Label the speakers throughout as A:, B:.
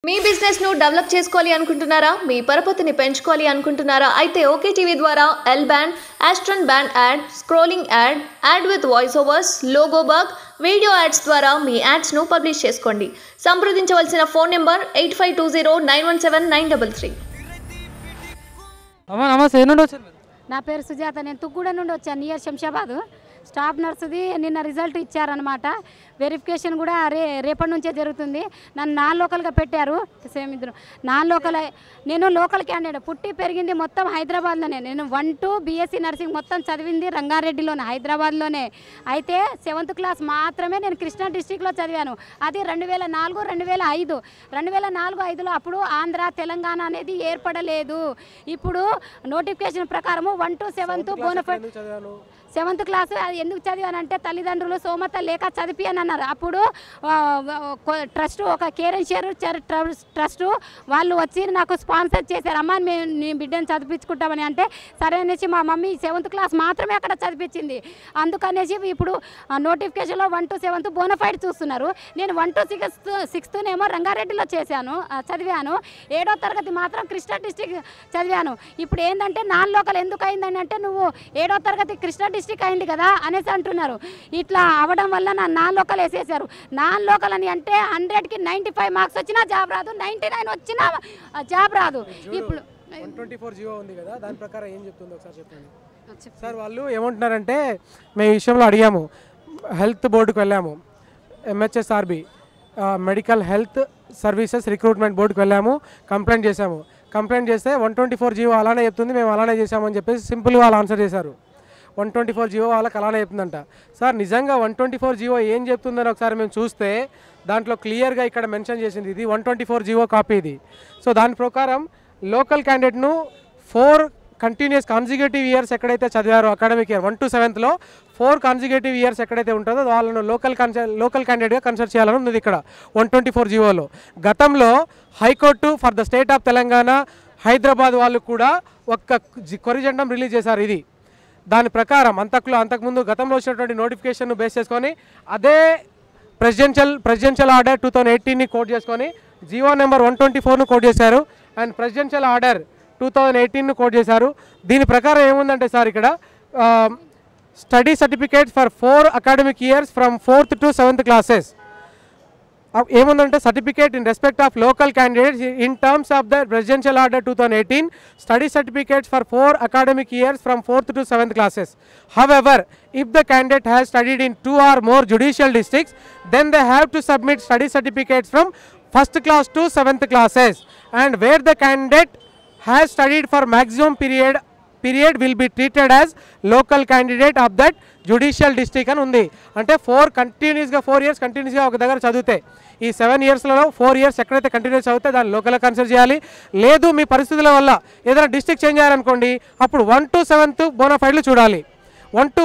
A: మీ business ను develop చేసుకోవాలి అనుకుంటున్నారా? మీ పరపతిని పెంచుకోవాలి అనుకుంటున్నారా? అయితే ఓకే టీవీ ద్వారా L band, aston band ad, scrolling ad, ad with voice overs, logo bug, video ads ద్వారా మీ యాడ్స్ ను పబ్లిష్ చేసుకోండి. సంప్రదించవలసిన ఫోన్ నెంబర్ 8520917933.
B: నమస్తే.
C: నా పేరు సుజాత. నేను తుగ్గూడ నుండి వచ్చాను, నియర్ శంషాబాద్. స్టాఫ్ నర్సుది నిన్న రిజల్ట్ ఇచ్చారనమాట. వెరిఫికేషన్ కూడా రేపటి నుంచే జరుగుతుంది. నన్ను నాన్ లోకల్గా పెట్టారు. సేమ్ ఇద్దరు నాన్ లోకల్. నేను లోకల్ క్యాండిడేట్, పుట్టి పెరిగింది మొత్తం హైదరాబాద్లోనే. నేను 1 to BSc నర్సింగ్ మొత్తం చదివింది రంగారెడ్డిలోనే, హైదరాబాద్లోనే. అయితే 7th క్లాస్ మాత్రమే నేను కృష్ణా డిస్టిక్లో చదివాను. అది 2004, 2005. 2004-05లో అప్పుడు ఆంధ్ర తెలంగాణ అనేది ఏర్పడలేదు. ఇప్పుడు నోటిఫికేషన్ ప్రకారము 1 to 7th bona fide 7th class. అది ఎందుకు చదివానంటే తల్లిదండ్రులు సోమత లేక చదివి అని అన్నారు. అప్పుడు ట్రస్ట్, ఒక కేర్ అండ్ షేర్ ట్రస్ట్ వాళ్ళు వచ్చి నాకు స్పాన్సర్ చేశారు. అమ్మ మేము బిడ్డను చదివించుకుంటామని అంటే సరే అనేసి మా మమ్మీ 7th క్లాస్ మాత్రమే అక్కడ చదివించింది. అందుకనేసి ఇప్పుడు నోటిఫికేషన్లో 1 to 7th బోనఫైడ్ చూస్తున్నారు. నేను 1 to 6th రంగారెడ్డిలో చదివాను. 7వ తరగతి మాత్రం కృష్ణా డిస్టిక్ చదివాను. ఇప్పుడు ఏంటంటే నాన్ లోకల్ ఎందుకు అయిందని అంటే నువ్వు 7వ తరగతి కృష్ణా డిస్టిక్ అయింది కదా అనేసి అంటున్నారు. ఇట్లా అవడం వల్ల నా నాన్ లోకల్ వేసేసారు. నాన్ లోకల్ అని అంటే 100కి 95 మార్క్స్ వచ్చినా జాబ్ రాదు, 99 వచ్చినా జాబ్ రాదు. ఇప్పుడు
B: 124 జీవో ఉంది కదా, దాని ప్రకారం ఏం చెప్తుందో ఒకసారి చెప్పండి సార్. వాళ్ళు ఏమంటున్నారంటే మేము ఈ విషయంలో అడిగాము, హెల్త్ బోర్డుకు వెళ్ళాము, MHSRB medical health services recruitment బోర్డుకు వెళ్ళాము, కంప్లైంట్ చేశాము. కంప్లైంట్ చేస్తే 124 జీవో అలానే చెప్తుంది, మేము అలానే చేశామని చెప్పేసి సింపుల్గా వాళ్ళు ఆన్సర్ చేశారు. 124 జీవో వాళ్ళకి అలానే చెప్తుందంట. సార్ నిజంగా 124 జీవో ఏం చెప్తుందని ఒకసారి మేము చూస్తే దాంట్లో క్లియర్గా ఇక్కడ మెన్షన్ చేసింది, ఇది 124 జీవో కాపీ ఇది. సో దాని ప్రకారం లోకల్ క్యాండిడేట్ను 4 కంటిన్యూస్ కాన్సిక్యూటివ్ ఇయర్స్ ఎక్కడైతే చదివారో అకాడమిక్ ఇయర్ 1 to 7thలో 4 కాన్సిక్యూటివ్ ఇయర్స్ ఎక్కడైతే ఉంటుందో వాళ్ళను లోకల్ క్యాండిడేట్గా కన్సిడర్ చేయాలని ఉంది ఇక్కడ 124 జీవోలో. గతంలో high court for the state of Telangana, Hyderabad వాళ్ళు కూడా ఒక్క కొరిజెండం రిలీజ్ చేశారు. ఇది దాని ప్రకారం అంతకుముందు గతంలో వచ్చినటువంటి నోటిఫికేషన్ను బేస్ చేసుకొని అదే ప్రెసిడెన్షియల్ ఆర్డర్ 2018ని కోట్ చేసుకొని జీవో నెంబర్ 124ను కోట్ చేశారు అండ్ ప్రెసిడెన్షియల్ ఆర్డర్ 2018ను కోట్ చేశారు. దీని ప్రకారం ఏముందంటే సార్ ఇక్కడ study certificate for 4 academic years from 4th to 7th classes ఏముందంటే certificate in respect of local candidates in terms of the presidential order 2018 study certificates for 4 academic years from 4th to 7th classes. However if the candidate has studied in 2 or more judicial districts, then they have to submit study certificates from 1st class to 7th classes, and where the candidate has studied for maximum period will be treated as local candidate of that judicial district అని ఉంది. అంటే 4 years కంటిన్యూస్గా ఒక దగ్గర చదివితే ఈ 7 ఇయర్స్లో 4 years ఎక్కడైతే కంటిన్యూస్ చదివితే దాన్ని లోకల్గా కన్సిడర్ చేయాలి. లేదు మీ పరిస్థితుల వల్ల ఏదైనా డిస్ట్రిక్ట్ చేంజ్ చేయాలనుకోండి, అప్పుడు 1 to 7th బోనాఫైడ్లు చూడాలి. 1 to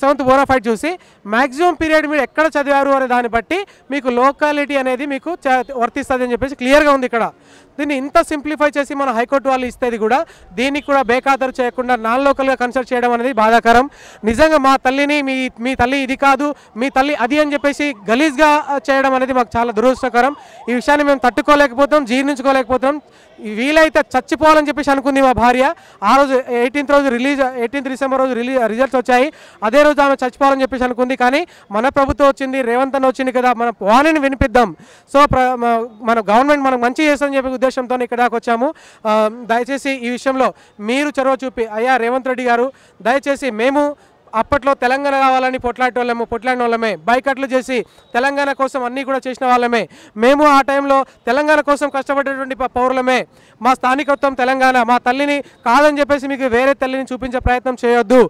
B: 7th బోనాఫైడ్ చూసి మ్యాక్సిమం పీరియడ్ మీరు ఎక్కడ చదివారు అనే దాన్ని బట్టి మీకు లోకాలిటీ అనేది మీకు వర్తిస్తుంది అని చెప్పేసి క్లియర్గా ఉంది ఇక్కడ. దీన్ని ఇంత సింప్లిఫై చేసి మన హైకోర్టు వాళ్ళు ఇస్తేది కూడా దీనికి కూడా బేఖాతరు చేయకుండా నాన్ లోకల్గా కన్సిడర్ చేయడం అనేది బాధాకరం. నిజంగా మా తల్లిని మీ తల్లి ఇది కాదు, మీ తల్లి అది అని చెప్పేసి గలీజ్గా చేయడం అనేది మాకు చాలా దురదృష్టకరం. ఈ విషయాన్ని మేము తట్టుకోలేకపోతాం, జీర్ణించుకోలేకపోతాం. వీలైతే చచ్చిపోవాలని చెప్పేసి అనుకుంది మా భార్య. ఆ రోజు 18th డిసెంబర్ రోజు రిజల్ట్స్ వచ్చాయి. అదే రోజు ఆమె చచ్చిపోవాలని చెప్పేసి అనుకుంది. కానీ మన ప్రభుత్వం వచ్చింది, రేవంత్ అన్న వచ్చింది కదా, మన వాణిని వినిపిద్దాం. సో మన గవర్నమెంట్ మనకు మంచి చేస్తుందని చెప్పి ఉద్దేశంతో ఇక్కడ దాకా వచ్చాము. దయచేసి ఈ విషయంలో మీరు చొరవ చూపి, అయ్యా రేవంత్ రెడ్డి గారు దయచేసి మేము అప్పట్లో తెలంగాణ కావాలని పొట్లాడిన వాళ్ళమే, బైకట్లు చేసి తెలంగాణ కోసం అన్నీ కూడా చేసిన వాళ్ళమే. మేము ఆ టైంలో తెలంగాణ కోసం కష్టపడేటువంటి పౌరులమే. మా స్థానికత్వం తెలంగాణ. మా తల్లిని కాదని చెప్పేసి మీకు వేరే తల్లిని చూపించే ప్రయత్నం చేయొద్దు.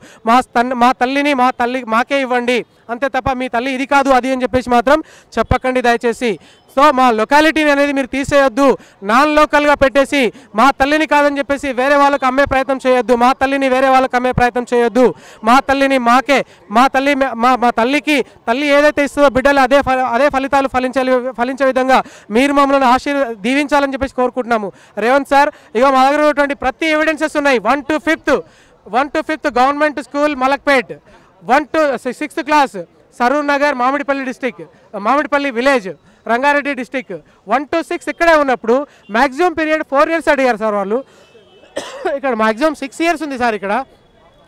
B: మా తల్లిని మాకే ఇవ్వండి అంతే తప్ప మీ తల్లి ఇది కాదు అది అని చెప్పేసి మాత్రం చెప్పకండి దయచేసి. సో మా లొకాలిటీని అనేది మీరు తీసేయొద్దు, నాన్ లోకల్గా పెట్టేసి మా తల్లిని కాదని చెప్పేసి వేరే వాళ్ళకి అమ్మే ప్రయత్నం చేయొద్దు, మా తల్లిని వేరే వాళ్ళకి అమ్మే ప్రయత్నం చేయొద్దు. మా తల్లిని మాకే, మా తల్లికి తల్లి ఏదైతే ఇస్తుందో బిడ్డలు అదే ఫలితాలు ఫలించే విధంగా మీరు మమ్మల్ని దీవించాలని చెప్పేసి కోరుకుంటున్నాము. రేవంత్ సార్, ఇక మా దగ్గర ఉన్నటువంటి ప్రతి ఎవిడెన్సెస్ ఉన్నాయి. 1 to 5th government school Malakpet, 1 to 6th class Saroor Nagar, Mamidipalli district, Mamidipalli village, Rangareddy district 1 to 6 ఇక్కడే ఉన్నప్పుడు మ్యాక్సిమం పీరియడ్ 4 years అడిగారు సార్ వాళ్ళు. ఇక్కడ మ్యాక్సిమం 6 years ఉంది సార్. ఇక్కడ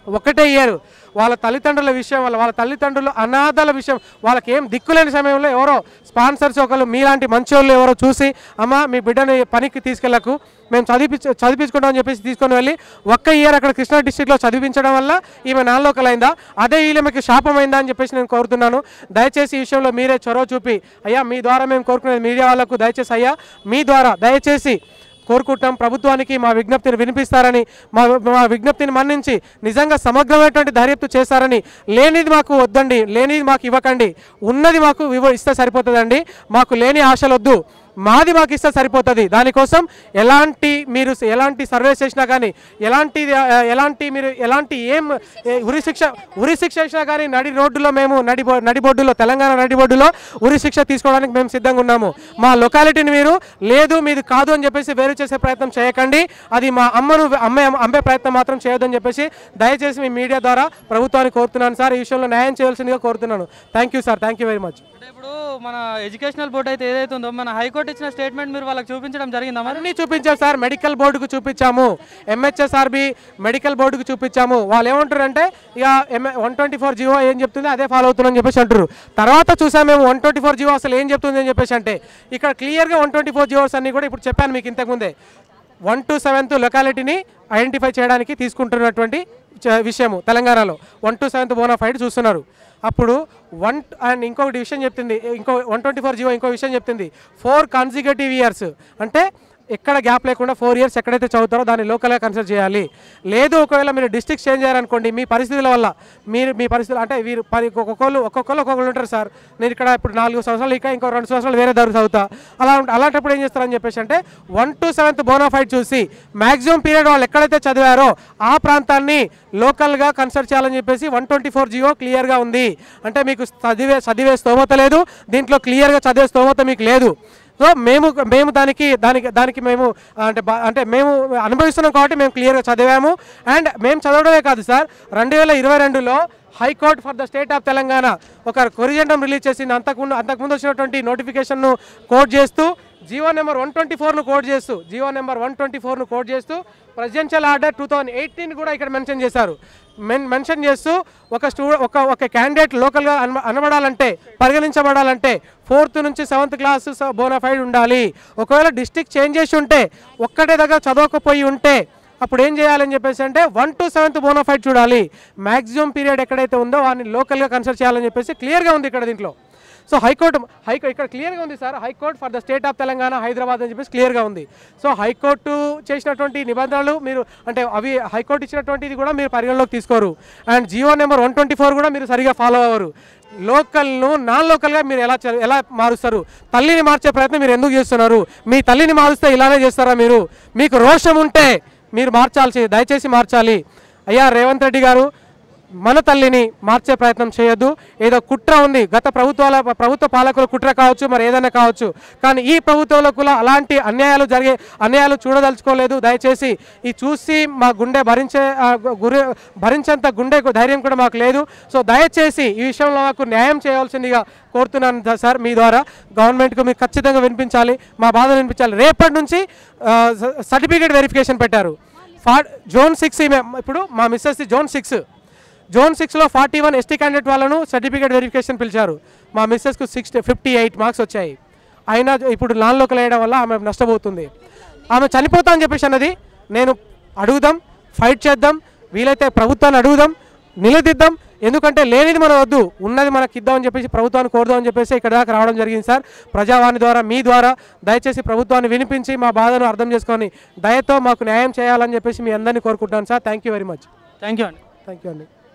B: ఒకటే ఇయర్ వాళ్ళ తల్లిదండ్రుల విషయం వల్ల, వాళ్ళ తల్లిదండ్రులు అనాథల విషయం, వాళ్ళకి ఏం దిక్కులేని సమయంలో ఎవరో స్పాన్సర్స్ ఒకళ్ళు మీలాంటి మంచోళ్ళు ఎవరో చూసి, అమ్మ మీ బిడ్డని పనికి తీసుకెళ్ళకు, మేము చదివించుకుంటామని చెప్పేసి తీసుకొని వెళ్ళి 1 year అక్కడ కృష్ణా డిస్టిక్లో చదివించడం వల్ల ఈమె నాలులోకలైందా, అదే ఈమెకి శాపమైందా అని చెప్పేసి నేను కోరుతున్నాను. దయచేసి ఈ విషయంలో మీరే చొరవ చూపి, అయ్యా మీ ద్వారా మేము కోరుకునేది మీడియా వాళ్ళకు దయచేసి, అయ్యా మీ ద్వారా దయచేసి కోరుకుంటాం, ప్రభుత్వానికి మా విజ్ఞప్తిని వినిపిస్తారని, మా విజ్ఞప్తిని మన్నించి నిజంగా సమగ్రమైనటువంటి దర్యాప్తు చేస్తారని. లేనిది మాకు వద్దండి, లేనిది మాకు ఇవ్వకండి, ఉన్నది మాకు ఇస్తే సరిపోతుందండి. మాకు లేని ఆశలు వద్దు, మాది మాకు ఇస్తే సరిపోతుంది. దానికోసం మీరు ఎలాంటి సర్వేస్ చేసినా కానీ, మీరు ఎలాంటి ఉరిశిక్ష చేసినా కానీ మేము నడిబొడ్డులో తెలంగాణ నడిబొడ్డులో ఉరిశిక్ష తీసుకోవడానికి మేము సిద్ధంగా ఉన్నాము. మా లొకాలిటీని మీరు లేదు మీది కాదు అని చెప్పేసి వేరు చేసే ప్రయత్నం చేయకండి. అది మా అమ్మే ప్రయత్నం మాత్రం చేయొద్దని చెప్పేసి దయచేసి మీ మీడియా ద్వారా ప్రభుత్వాన్ని కోరుతున్నాను సార్. ఈ విషయంలో న్యాయం చేయాల్సిందిగా కోరుతున్నాను. Thank you sir, thank you very much.
D: ఇప్పుడు మన ఎడ్యుకేషనల్ బోర్డు అయితే ఏదైతే ఉందో, మన హైకోర్టు ఇచ్చిన స్టేట్మెంట్ మీరు వాళ్ళకి చూపించడం జరిగిందా?
B: అన్నీ చూపించాం సార్. మెడికల్ బోర్డుకు చూపించాము, MHSRB మెడికల్ బోర్డుకు చూపించాము. వాళ్ళు ఏమంటారంటే ఇక 124 జీవో ఏం చెప్తుంది అదే ఫాలో అవుతుందని చెప్పేసి అంటారు. తర్వాత చూసాం మేము 124 జీవో అసలు ఏం చెప్తుంది అని చెప్పేసి అంటే, ఇక్కడ క్లియర్గా 124 జీవోస్ అన్నీ కూడా ఇప్పుడు చెప్పాను మీకు ఇంతకుముందే. 1 to 7th లొకాలిటీని ఐడెంటిఫై చేయడానికి తీసుకుంటున్నటువంటి విషయము తెలంగాణలో 1 to 7th బోనాఫైడ్ చూస్తున్నారు. అప్పుడు అండ్ ఇంకొకటి విషయం చెప్తుంది, 124 జీవో ఇంకో విషయం చెప్తుంది, 4 consecutive years అంటే ఎక్కడ గ్యాప్ లేకుండా 4 years ఎక్కడైతే చదువుతారో దాన్ని లోకల్గా కన్సిడర్ చేయాలి. లేదు ఒకవేళ మీరు డిస్ట్రిక్ట్ చేంజ్ చేయాలనుకోండి, మీ పరిస్థితుల వల్ల మీ పరిస్థితులు అంటే వీరు ఒక్కొక్కరు ఉంటారు సార్. నేను ఇక్కడ ఇప్పుడు 4 సంవత్సరాలు ఇంకో 2 సంవత్సరాలు వేరే దగ్గర చదువుతా, అలాంటప్పుడు ఏం చేస్తారని చెప్పేసి అంటే 1 to 7th బోనాఫైడ్ చూసి మ్యాక్సిమం పీరియడ్ వాళ్ళు ఎక్కడైతే చదివారో ఆ ప్రాంతాన్ని లోకల్గా కన్సిడర్ చేయాలని చెప్పేసి 124 జీవో క్లియర్గా ఉంది. అంటే మీకు చదివే స్తోమత లేదు, దీంట్లో క్లియర్గా చదివే స్తోమత మీకు లేదు. సో మేము దానికి మేము అంటే మేము అనుభవిస్తున్నాం కాబట్టి మేము క్లియర్గా చదివాము. అండ్ మేము చదవడమే కాదు సార్, 2022లో high court for the state of Telangana ఒక కొరిజెండం రిలీజ్ చేసింది. అంతకుముందు వచ్చినటువంటి నోటిఫికేషన్ను కోట్ చేస్తూ జీవో నెంబర్ 124ను కోట్ చేస్తూ ప్రెసిడెన్షియల్ ఆర్డర్ 2018 కూడా ఇక్కడ మెన్షన్ చేస్తూ ఒక క్యాండిడేట్ లోకల్గా పరిగణించబడాలంటే 4th నుంచి 7th క్లాస్ బోనాఫైడ్ ఉండాలి. ఒకవేళ డిస్ట్రిక్ట్ చేంజ్ చేసి ఉంటే, ఒక్కటే దగ్గర చదవకపోయి ఉంటే అప్పుడు ఏం చేయాలని చెప్పేసి అంటే 1 to 7th బోనాఫైడ్ చూడాలి. మ్యాక్సిమం పీరియడ్ ఎక్కడైతే ఉందో వాడిని లోకల్గా కన్సిడర్ చేయాలని చెప్పేసి క్లియర్గా ఉంది ఇక్కడ దీంట్లో. సో హైకోర్టు ఇక్కడ క్లియర్గా ఉంది sir, high court for the state of Telangana Hyderabad అని చెప్పేసి క్లియర్గా ఉంది. సో హైకోర్టు చేసినటువంటి నిబంధనలు మీరు అంటే అవి హైకోర్టు ఇచ్చినటువంటిది కూడా మీరు పరిగణలోకి తీసుకోరు. అండ్ జీవో నెంబర్ 124 కూడా మీరు సరిగా ఫాలో అవ్వరు. లోకల్ను నాన్ లోకల్గా మీరు ఎలా మారుస్తారు? తల్లిని మార్చే ప్రయత్నం మీరు ఎందుకు చేస్తున్నారు? మీ తల్లిని మారుస్తే ఇలానే చేస్తారా? మీకు రోషం ఉంటే మీరు దయచేసి మార్చాలి. అయ్యా రేవంత్ రెడ్డి గారు, మన తల్లిని మార్చే ప్రయత్నం చేయొద్దు. ఏదో కుట్ర ఉంది, గత ప్రభుత్వ పాలకుల కుట్ర కావచ్చు, మరి ఏదైనా కావచ్చు, కానీ ఈ ప్రభుత్వంలో కూడా అలాంటి అన్యాయాలు చూడదలుచుకోలేదు. దయచేసి ఈ చూసి మా గుండె భరించేంత గుండె ధైర్యం కూడా మాకు లేదు. సో దయచేసి ఈ విషయంలో మాకు న్యాయం చేయవలసిందిగా కోరుతున్నాను సార్. మీ ద్వారా గవర్నమెంట్కు మీరు ఖచ్చితంగా వినిపించాలి, మా బాధను వినిపించాలి. రేపటి నుంచి సర్టిఫికేట్ వెరిఫికేషన్ పెట్టారు. Zone 6 ఇప్పుడు మా మిస్సెస్ Zone 6లో 41 ST క్యాండిడేట్ వాళ్ళను సర్టిఫికేట్ వెరిఫికేషన్ పిలిచారు. మా మిస్సెస్కు 58 మార్క్స్ వచ్చాయి. అయినా ఇప్పుడు నాన్ లోకల్ వేయడం వల్ల ఆమె నష్టపోతుంది. ఆమె చనిపోతా అని చెప్పేసి అన్నది. నేను అడుగుదాం, ఫైట్ చేద్దాం, వీలైతే ప్రభుత్వాన్ని అడుగుదాం, నిలదీద్దాం. ఎందుకంటే లేనిది మనం వద్దు, ఉన్నది మనకి ఇద్దామని చెప్పేసి ప్రభుత్వాన్ని కోరుదామని చెప్పేసి ఇక్కడ దాకా రావడం జరిగింది సార్. ప్రజావాణి ద్వారా మీ ద్వారా దయచేసి ప్రభుత్వాన్ని వినిపించి మా బాధను అర్థం చేసుకొని దయతో మాకు న్యాయం చేయాలని చెప్పేసి మీ అందరినీ కోరుకుంటాను sir. Thank you very much.
D: Thank you అండి.
B: థ్యాంక్ యూ అండి.